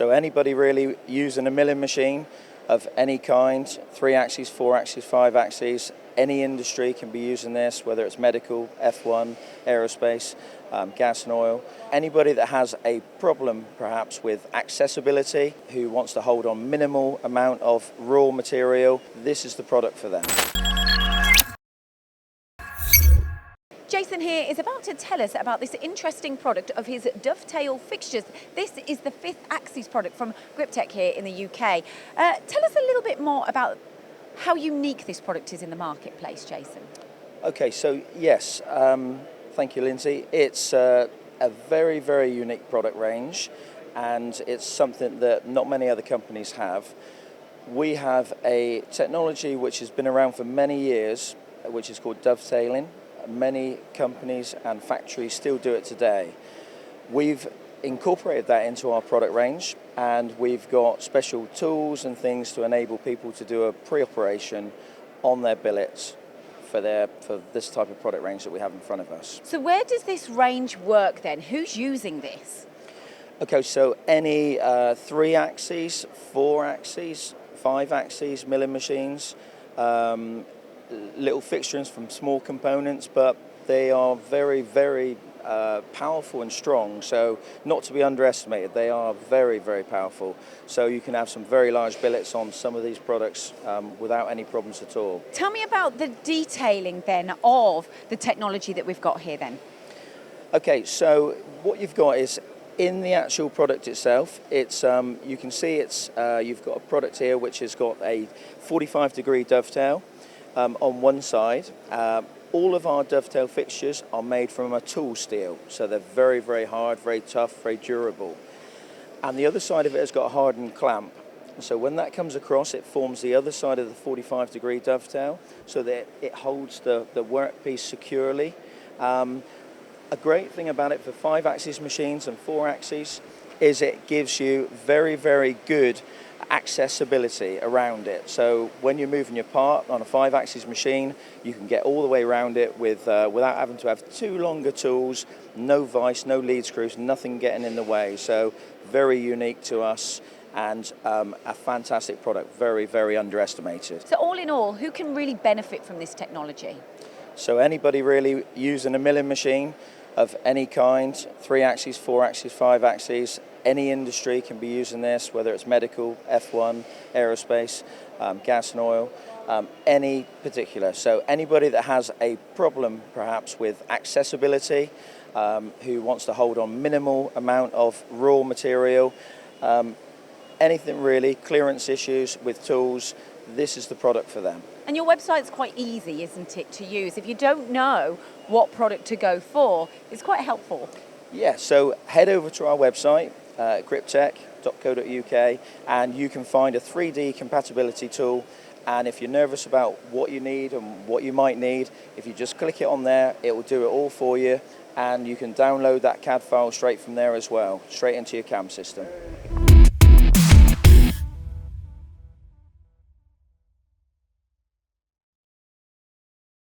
So anybody really using a milling machine of any kind, 3 axes, 4 axes, 5 axes, any industry can be using this, whether it's medical, F1, aerospace, gas and oil. Anybody that has a problem perhaps with accessibility, who wants to hold on minimal amount of raw material, this is the product for them. Jason here is about to tell us about this interesting product of his dovetail fixtures. This is the 5th axis product from Grip-Tec here in the UK. Tell us a little bit more about how unique this product is in the marketplace, Jason. Okay, so yes, thank you, Lyndsey. It's a very, very unique product range, and it's something that not many other companies have. We have a technology which has been around for many years, which is called dovetailing. Many companies and factories still do it today. We've incorporated that into our product range, and we've got special tools and things to enable people to do a pre-operation on their billets for this type of product range that we have in front of us. So where does this range work then? Who's using this? Okay, so any 3 axes, 4 axes, 5 axes milling machines, little fixtures from small components, but they are very, very powerful and strong, so not to be underestimated. They are very, very powerful, so you can have some very large billets on some of these products without any problems at all. Tell me about the detailing then of the technology that we've got here then. Okay, so what you've got is in the actual product itself, it's you can see it's you've got a product here which has got a 45-degree dovetail on one side. All of our dovetail fixtures are made from a tool steel, so they're very, very hard, very tough, very durable. And the other side of it has got a hardened clamp. So when that comes across, it forms the other side of the 45-degree dovetail, so that it holds the workpiece securely. A great thing about it for 5-axis machines and 4 axes is it gives you very, very good accessibility around it. So when you're moving your part on a 5-axis machine, you can get all the way around it without having to have too longer tools, no vise, no lead screws, nothing getting in the way. So very unique to us, and a fantastic product, very, very underestimated. So all in all, who can really benefit from this technology? So anybody really using a milling machine of any kind, 3 axes, 4 axes, 5 axes, any industry can be using this, whether it's medical, F1, aerospace, gas and oil, any particular. So anybody that has a problem perhaps with accessibility, who wants to hold on minimal amount of raw material, anything really, clearance issues with tools, this is the product for them. And your website's quite easy, isn't it, to use? If you don't know what product to go for, it's quite helpful. Yeah, so head over to our website, griptec.co.uk, and you can find a 3D compatibility tool. And if you're nervous about what you need and what you might need, if you just click it on there, it will do it all for you, and you can download that CAD file straight from there as well, straight into your CAM system.